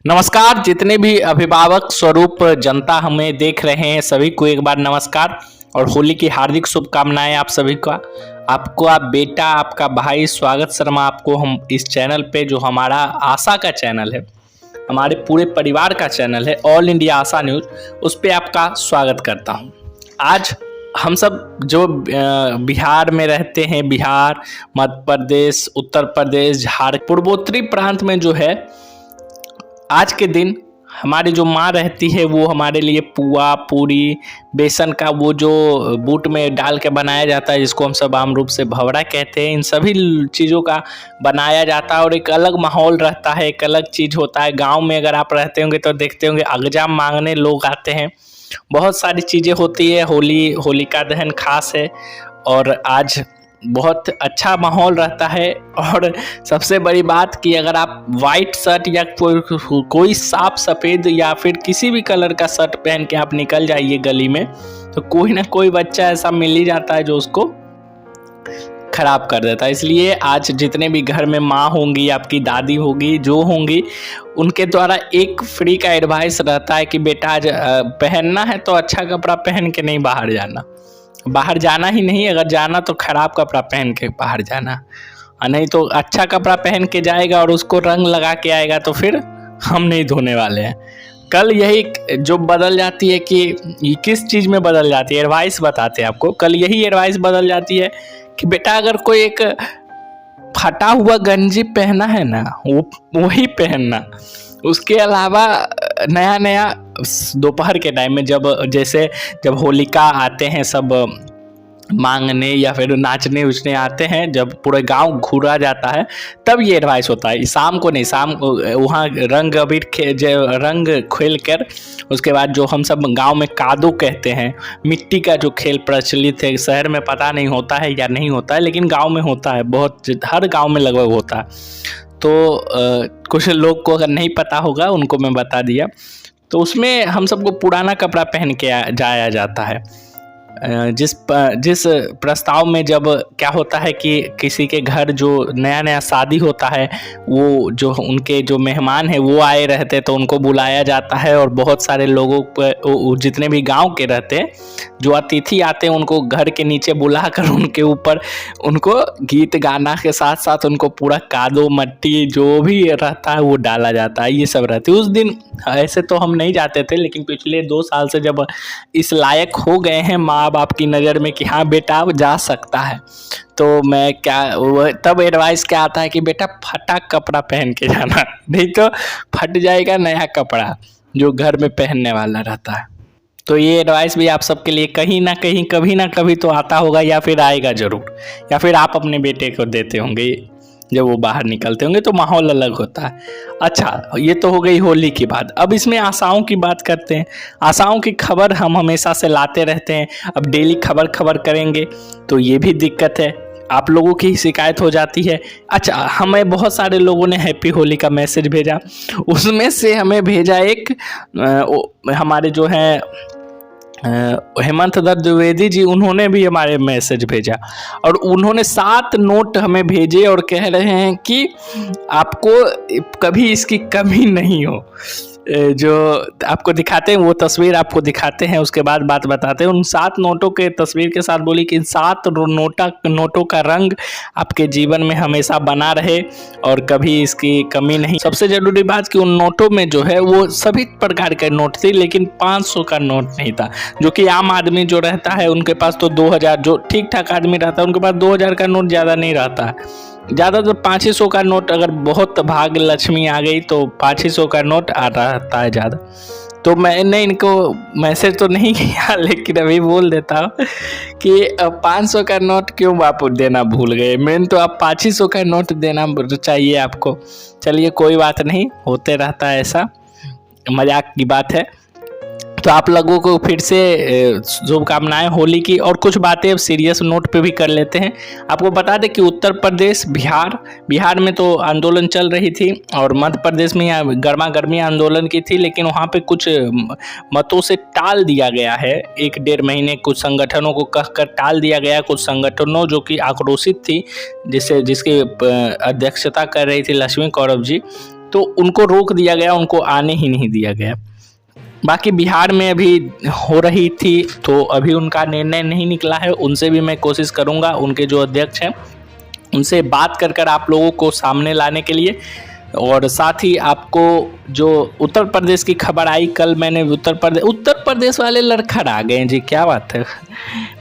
नमस्कार। जितने भी अभिभावक स्वरूप जनता हमें देख रहे हैं सभी को एक बार नमस्कार और होली की हार्दिक शुभकामनाएं आप सभी का। आपको आप बेटा आपका भाई स्वागत शर्मा आपको हम इस चैनल पे जो हमारा आशा का चैनल है, हमारे पूरे परिवार का चैनल है ऑल इंडिया आशा न्यूज़, उस पे आपका स्वागत करता हूं। आज हम सब जो बिहार में रहते हैं, बिहार, मध्य प्रदेश, उत्तर प्रदेश, झारखंड, पूर्वोत्तरी प्रांत में जो है आज के दिन हमारी जो माँ रहती है वो हमारे लिए पुआ, पूरी, बेसन का वो जो बूट में डाल के बनाया जाता है जिसको हम सब आम रूप से भवरा कहते हैं, इन सभी चीज़ों का बनाया जाता है और एक अलग माहौल रहता है, एक अलग चीज़ होता है। गांव में अगर आप रहते होंगे तो देखते होंगे अगजाम मांगने लोग आते हैं, बहुत सारी चीज़ें होती है। होलिका दहन खास है और आज बहुत अच्छा माहौल रहता है। और सबसे बड़ी बात कि अगर आप वाइट शर्ट या कोई साफ सफ़ेद या फिर किसी भी कलर का शर्ट पहन के आप निकल जाइए गली में तो कोई ना कोई बच्चा ऐसा मिल ही जाता है जो उसको खराब कर देता है। इसलिए आज जितने भी घर में माँ होंगी, आपकी दादी होगी, जो होंगी, उनके द्वारा एक फ्री का एडवाइस रहता है कि बेटा आज पहनना है तो अच्छा कपड़ा पहन के नहीं बाहर जाना, बाहर जाना ही नहीं, अगर जाना तो ख़राब कपड़ा पहन के बाहर जाना, और नहीं तो अच्छा कपड़ा पहन के जाएगा और उसको रंग लगा के आएगा तो फिर हम नहीं धोने वाले हैं। कल यही जो बदल जाती है कि किस चीज़ में बदल जाती है, एडवाइस बताते हैं आपको। कल यही एडवाइस बदल जाती है कि बेटा अगर कोई एक फटा हुआ गंजी पहना है ना, वो वही पहनना, उसके अलावा नया नया दोपहर के टाइम में जब होलिका आते हैं सब मांगने या फिर नाचने उचने आते हैं, जब पूरे गांव घूरा जाता है तब ये एडवाइस होता है। शाम को नहीं, शाम को वहाँ रंग खेल कर उसके बाद जो हम सब गांव में कादो कहते हैं, मिट्टी का जो खेल प्रचलित है, शहर में पता नहीं होता है या नहीं होता है लेकिन गांव में होता है, बहुत हर गांव में लगभग होता है। तो कुछ लोग को अगर नहीं पता होगा उनको मैं बता दिया। तो उसमें हम सबको पुराना कपड़ा पहन के जाया जाता है। जिस प्रस्ताव में जब क्या होता है कि किसी के घर जो नया नया शादी होता है, वो जो उनके जो मेहमान हैं वो आए रहते तो उनको बुलाया जाता है और बहुत सारे लोगों पर, जितने भी गांव के रहते हैं, जो अतिथि आते हैं उनको घर के नीचे बुलाकर उनके ऊपर उनको गीत गाना के साथ साथ उनको पूरा कादो मट्टी जो भी रहता है वो डाला जाता है। ये सब रहते उस दिन। ऐसे तो हम नहीं जाते थे लेकिन पिछले 2 साल से जब इस लायक हो गए हैं माँ बाप की नज़र में कि हाँ बेटा अब जा सकता है, तो मैं तब एडवाइस क्या आता है कि बेटा फटा कपड़ा पहन के जाना, नहीं तो फट जाएगा नया कपड़ा जो घर में पहनने वाला रहता है। तो ये एडवाइस भी आप सबके लिए कहीं ना कहीं कभी ना कभी तो आता होगा या फिर आएगा ज़रूर, या फिर आप अपने बेटे को देते होंगे जब वो बाहर निकलते होंगे तो माहौल अलग होता है। अच्छा, ये तो हो गई होली की बात। अब इसमें आशाओं की बात करते हैं। आशाओं की खबर हम हमेशा से लाते रहते हैं, अब डेली खबर करेंगे तो ये भी दिक्कत है, आप लोगों की शिकायत हो जाती है। अच्छा, हमें बहुत सारे लोगों ने हैप्पी होली का मैसेज भेजा, उसमें से हमें भेजा एक हमारे जो हैं हेमंत दत्त द्विवेदी जी, उन्होंने भी हमारे मैसेज भेजा और उन्होंने 7 नोट हमें भेजे और कह रहे हैं कि आपको कभी इसकी कमी नहीं हो। जो आपको दिखाते हैं वो तस्वीर आपको दिखाते हैं, उसके बाद बात बताते हैं। उन 7 नोटों के तस्वीर के साथ बोली कि इन 7 नोटों का रंग आपके जीवन में हमेशा बना रहे और कभी इसकी कमी नहीं। सबसे ज़रूरी बात कि उन नोटों में जो है वो सभी प्रकार के नोट थे लेकिन 500 का नोट नहीं था, जो कि आम आदमी जो रहता है उनके पास तो 2000, जो ठीक ठाक आदमी रहता है उनके पास 2000 का नोट ज़्यादा नहीं रहता है। ज़्यादातर 500 का नोट, अगर बहुत भाग लक्ष्मी आ गई तो 500 का नोट आ रहता है ज़्यादा। तो मैंने इनको मैसेज तो नहीं किया लेकिन अभी बोल देता हूँ कि 500 का नोट क्यों आप देना भूल गए। मैंने तो आप 500 का नोट देना चाहिए आपको। चलिए कोई बात नहीं, होते रहता है ऐसा, मजाक की बात है। तो आप लोगों को फिर से शुभकामनाएं होली की। और कुछ बातें अब सीरियस नोट पे भी कर लेते हैं। आपको बता दें कि उत्तर प्रदेश, बिहार में तो आंदोलन चल रही थी और मध्य प्रदेश में गर्मा गर्मी आंदोलन की थी, लेकिन वहाँ पे कुछ मतों से टाल दिया गया है। 1-1.5 महीने कुछ संगठनों को कहकर टाल दिया गया। कुछ संगठनों जो कि आक्रोशित थी, जिसकी अध्यक्षता कर रही थी लक्ष्मी कौरव जी, तो उनको रोक दिया गया, उनको आने ही नहीं दिया गया। बाकी बिहार में अभी हो रही थी तो अभी उनका निर्णय नहीं निकला है, उनसे भी मैं कोशिश करूँगा, उनके जो अध्यक्ष हैं उनसे बात कर आप लोगों को सामने लाने के लिए। और साथ ही आपको जो उत्तर प्रदेश की खबर आई कल, मैंने उत्तर प्रदेश वाले लड़खड़ा गए हैं जी, क्या बात है।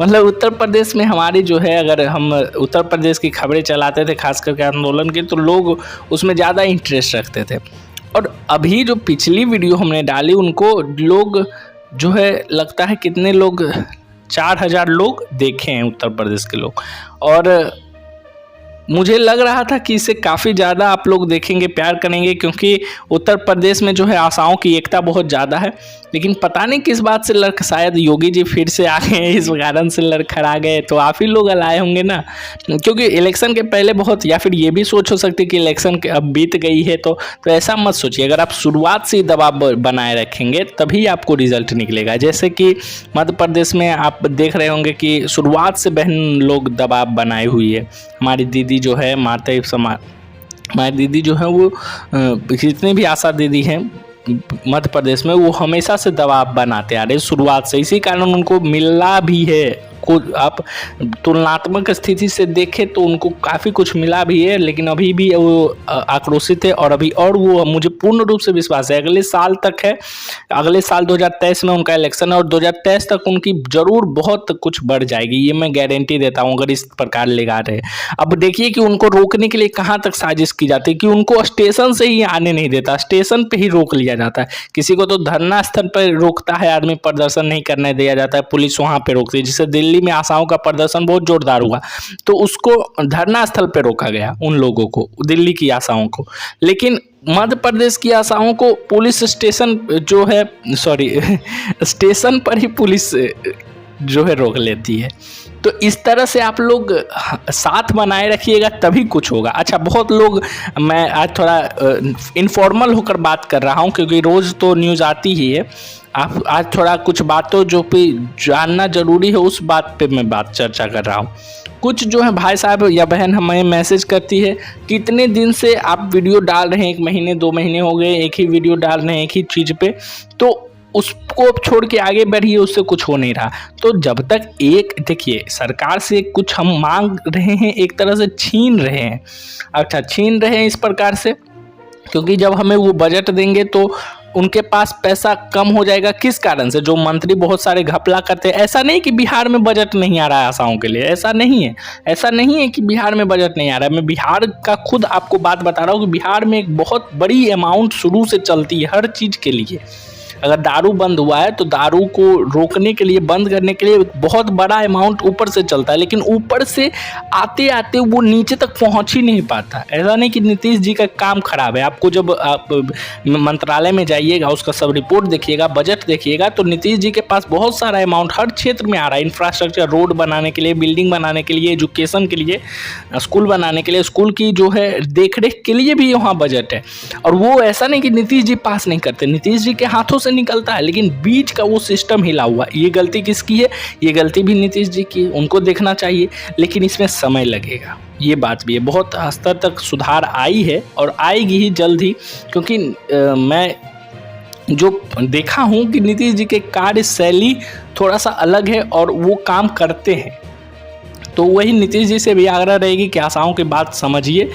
मतलब उत्तर प्रदेश में हमारी जो है, अगर हम उत्तर प्रदेश की खबरें चलाते थे खास करके आंदोलन की, तो लोग उसमें ज़्यादा इंटरेस्ट रखते थे। और अभी जो पिछली वीडियो हमने डाली उनको लोग जो है लगता है कितने लोग 4000 लोग देखे हैं उत्तर प्रदेश के लोग। और मुझे लग रहा था कि इसे काफ़ी ज़्यादा आप लोग देखेंगे, प्यार करेंगे, क्योंकि उत्तर प्रदेश में जो है आशाओं की एकता बहुत ज़्यादा है। लेकिन पता नहीं किस बात से शायद योगी जी फिर से आ गए हैं, इस कारण से लड़खड़ा गए। तो आप ही लोग लाए होंगे ना, क्योंकि इलेक्शन के पहले बहुत, या फिर ये भी सोच हो सकती है कि इलेक्शन अब बीत गई है तो ऐसा मत सोचिए। अगर आप शुरुआत से दबाव बनाए रखेंगे तभी आपको रिजल्ट निकलेगा। जैसे कि मध्य प्रदेश में आप देख रहे होंगे कि शुरुआत से बहन लोग दबाव बनाए हुई है। हमारी दीदी जो है हमारी दीदी जो है वो जितने भी आशा दीदी हैं मध्य प्रदेश में, वो हमेशा से दबाव बनाते आ रहे शुरुआत से, इसी कारण उनको मिला भी है। आप तुलनात्मक स्थिति से देखें तो उनको काफ़ी कुछ मिला भी है, लेकिन अभी भी वो आक्रोशित है। और अभी और वो मुझे पूर्ण रूप से विश्वास है अगले साल तक है, अगले साल 2023 में उनका इलेक्शन है और 2023 तक उनकी ज़रूर बहुत कुछ बढ़ जाएगी, ये मैं गारंटी देता हूँ अगर इस प्रकार ले गा रहे। अब देखिए कि उनको रोकने के लिए कहाँ तक साजिश की जाती है कि उनको स्टेशन से ही आने नहीं देता, स्टेशन पर ही रोक लिया जाता है। किसी को तो धरना स्थल पर रोकता है आदमी, प्रदर्शन नहीं करने दिया जाता है, पुलिस वहाँ पर रोकती है। जिससे दिल्ली में आशाओं का प्रदर्शन बहुत जोरदार हुआ तो उसको धरना स्थल पर रोका गया, उन लोगों को, दिल्ली की आशाओं को। लेकिन मध्य प्रदेश की आशाओं को पुलिस स्टेशन जो है, स्टेशन पर ही पुलिस जो है रोक लेती है। तो इस तरह से आप लोग साथ बनाए रखिएगा तभी कुछ होगा। अच्छा, बहुत लोग, मैं आज थोड़ा इनफॉर्मल होकर बात कर रहा हूँ क्योंकि रोज़ तो न्यूज़ आती ही है। आप आज थोड़ा कुछ बातों जो पे जानना जरूरी है उस बात पे मैं चर्चा कर रहा हूँ। कुछ जो है भाई साहब या बहन हमें मैसेज करती है कि इतने दिन से आप वीडियो डाल रहे हैं, 1 महीने 2 महीने हो गए एक ही वीडियो डाल रहे हैं एक ही चीज़ पे, तो उसको छोड़ के आगे बढ़िए, उससे कुछ हो नहीं रहा। तो जब तक देखिए सरकार से कुछ हम मांग रहे हैं, एक तरह से छीन रहे हैं। अच्छा, छीन रहे हैं इस प्रकार से क्योंकि जब हमें वो बजट देंगे तो उनके पास पैसा कम हो जाएगा। किस कारण से? जो मंत्री बहुत सारे घपला करते हैं। ऐसा नहीं कि बिहार में बजट नहीं आ रहा है आशाओं के लिए, ऐसा नहीं है कि बिहार में बजट नहीं आ रहा है। मैं बिहार का खुद आपको बात बता रहा हूँ कि बिहार में एक बहुत बड़ी अमाउंट शुरू से चलती है हर चीज़ के लिए। अगर दारू बंद हुआ है तो दारू को रोकने के लिए, बंद करने के लिए बहुत बड़ा अमाउंट ऊपर से चलता है, लेकिन ऊपर से आते आते वो नीचे तक पहुंच ही नहीं पाता। ऐसा नहीं कि नीतीश जी का काम खराब है। आपको जब आप मंत्रालय में जाइएगा, उसका सब रिपोर्ट देखिएगा, बजट देखिएगा, तो नीतीश जी के पास बहुत सारा अमाउंट हर क्षेत्र में आ रहा है। इंफ्रास्ट्रक्चर, रोड बनाने के लिए, बिल्डिंग बनाने के लिए, एजुकेशन के लिए, स्कूल बनाने के लिए, स्कूल की जो है देखरेख के लिए भी वहाँ बजट है। और वो ऐसा नहीं कि नीतीश जी पास नहीं करते, नीतीश जी के हाथों से निकलता है, लेकिन बीच का वो सिस्टम हिला हुआ। ये गलती किसकी है? ये गलती भी नीतीश जी की है, उनको देखना चाहिए, लेकिन इसमें समय लगेगा। ये बात भी है, बहुत स्तर तक सुधार आई है और आएगी ही जल्द ही, क्योंकि मैं जो देखा हूँ कि नीतीश जी के कार्यशैली थोड़ा सा अलग है और वो काम करते हैं। तो वही नीतीश जी से भी आग्रह रहेगी कि आशाओं की बात समझिए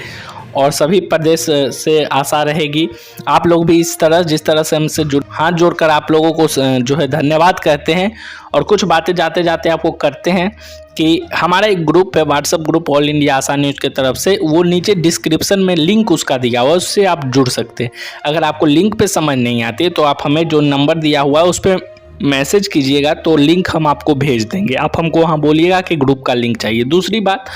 और सभी प्रदेश से आशा रहेगी आप लोग भी इस तरह, जिस तरह से हमसे हाथ जोड़कर आप लोगों को जो है धन्यवाद कहते हैं। और कुछ बातें जाते जाते आपको करते हैं कि हमारा एक ग्रुप है, व्हाट्सएप ग्रुप, ऑल इंडिया आशा न्यूज़ की तरफ से, वो नीचे डिस्क्रिप्शन में लिंक उसका दिया हुआ है, उससे आप जुड़ सकते हैं। अगर आपको लिंक पे समझ नहीं आती तो आप हमें जो नंबर दिया हुआ है उस पर मैसेज कीजिएगा, तो लिंक हम आपको भेज देंगे। आप हमको वहाँ बोलिएगा कि ग्रुप का लिंक चाहिए। दूसरी बात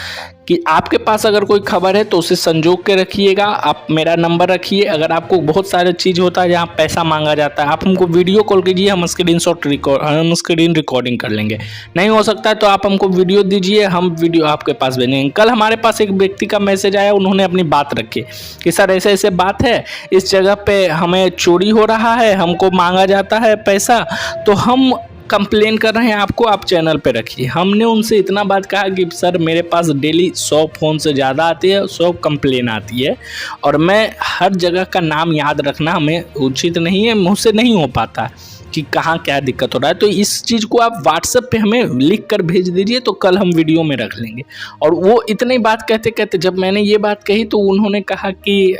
कि आपके पास अगर कोई खबर है तो उसे संजोग के रखिएगा। आप मेरा नंबर रखिए। अगर आपको बहुत सारे चीज़ होता है जहाँ पैसा मांगा जाता है, आप हमको वीडियो कॉल कीजिए, हम स्क्रीन रिकॉर्डिंग कर लेंगे। नहीं हो सकता है तो आप हमको वीडियो दीजिए, हम वीडियो आपके पास भेजेंगे। कल हमारे पास एक व्यक्ति का मैसेज आया, उन्होंने अपनी बात रखी कि सर ऐसे ऐसे बात है, इस जगह पे हमें चोरी हो रहा है, हमको मांगा जाता है पैसा, तो हम कंप्लेन कर रहे हैं आपको, आप चैनल पे रखिए। हमने उनसे इतना बात कहा कि सर मेरे पास डेली 100 फ़ोन से ज़्यादा आती है, 100 कंप्लेन आती है और मैं हर जगह का नाम याद रखना हमें उचित नहीं है, मुझसे नहीं हो पाता कि कहाँ क्या दिक्कत हो रहा है। तो इस चीज़ को आप व्हाट्सएप पे हमें लिख कर भेज दीजिए, तो कल हम वीडियो में रख लेंगे। और वो इतनी बात कहते कहते जब मैंने ये बात कही तो उन्होंने कहा कि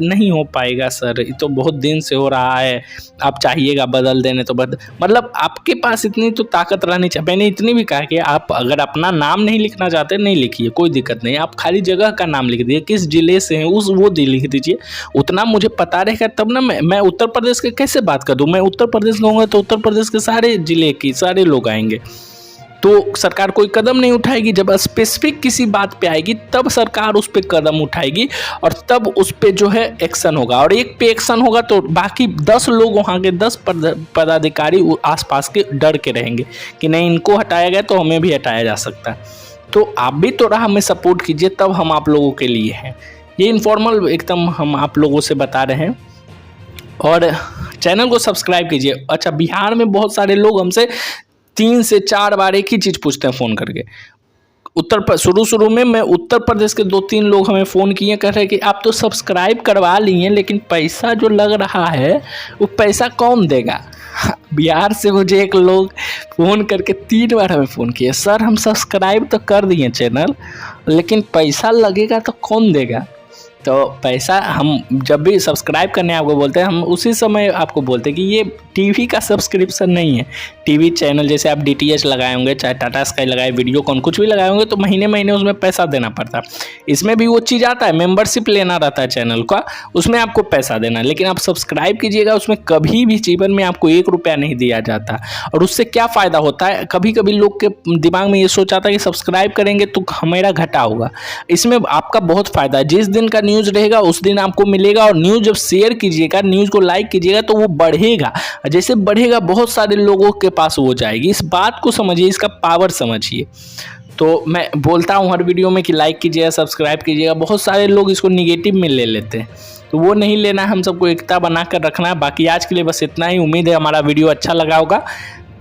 नहीं हो पाएगा सर, ये तो बहुत दिन से हो रहा है, आप चाहिएगा बदल देने तो मतलब आपके पास इतनी तो ताकत रहनी चाहिए। मैंने इतनी भी कहा कि आप अगर अपना नाम नहीं लिखना चाहते नहीं लिखिए, कोई दिक्कत नहीं, आप खाली जगह का नाम लिख दीजिए, किस ज़िले से हैं उस वो लिख दीजिए, उतना मुझे पता रहेगा। तब ना मैं उत्तर प्रदेश के कैसे बात कर दूँ, मैं उत्तर प्रदेश कहूँगा तो उत्तर प्रदेश के सारे जिले के सारे लोग आएंगे, तो सरकार कोई कदम नहीं उठाएगी। जब स्पेसिफिक किसी बात पे आएगी तब सरकार उस पर कदम उठाएगी और तब उस पर जो है एक्शन होगा। और एक पे एक्शन होगा तो बाकी 10 लोग वहाँ के 10 पदाधिकारी आसपास के डर के रहेंगे कि नहीं इनको हटाया गया तो हमें भी हटाया जा सकता है। तो आप भी थोड़ा हमें सपोर्ट कीजिए, तब हम आप लोगों के लिए हैं। ये इनफॉर्मल एकदम हम आप लोगों से बता रहे हैं और चैनल को सब्सक्राइब कीजिए। अच्छा, बिहार में बहुत सारे लोग हमसे 3 से 4 बार एक ही चीज़ पूछते हैं फ़ोन करके। शुरू में मैं उत्तर प्रदेश के 2-3 लोग हमें फ़ोन किए, कह रहे कि आप तो सब्सक्राइब करवा लिए लेकिन पैसा जो लग रहा है वो पैसा कौन देगा। बिहार से मुझे एक लोग फ़ोन करके 3 बार हमें फ़ोन किए, सर हम सब्सक्राइब तो कर दिए चैनल लेकिन पैसा लगेगा तो कौन देगा। तो पैसा हम जब भी सब्सक्राइब करने आपको बोलते हैं, हम उसी समय आपको बोलते हैं कि ये टीवी का सब्सक्रिप्शन नहीं है। टीवी चैनल जैसे आप DTH लगाए होंगे, चाहे टाटा स्काई लगाए, वीडियोकॉन कुछ भी लगाए होंगे, तो महीने महीने उसमें पैसा देना पड़ता है। इसमें भी वो चीज़ आता है, मेंबरशिप लेना रहता है चैनल का, उसमें आपको पैसा देना। लेकिन आप सब्सक्राइब कीजिएगा, उसमें कभी भी जीवन में आपको 1 रुपया नहीं दिया जाता। और उससे क्या फ़ायदा होता है, कभी कभी लोग के दिमाग में ये सोच आता है कि सब्सक्राइब करेंगे तो हमारा घाटा होगा। इसमें आपका बहुत फ़ायदा है। जिस दिन का न्यूज़ रहेगा उस दिन आपको मिलेगा, और न्यूज़ जब शेयर कीजिएगा, न्यूज़ को लाइक कीजिएगा तो वो बढ़ेगा। जैसे बढ़ेगा बहुत सारे लोगों के पास वो जाएगी। इस बात को समझिए, इसका पावर समझिए। तो मैं बोलता हूँ हर वीडियो में कि लाइक कीजिएगा, सब्सक्राइब कीजिएगा। बहुत सारे लोग इसको निगेटिव में ले लेते हैं, तो वो नहीं लेना है। हम सबको एकता बना कर रखना है। बाकी आज के लिए बस इतना ही। उम्मीद है हमारा वीडियो अच्छा लगा होगा।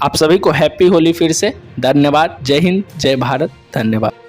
आप सभी को हैप्पी होली फिर से। धन्यवाद। जय हिंद, जय भारत। धन्यवाद।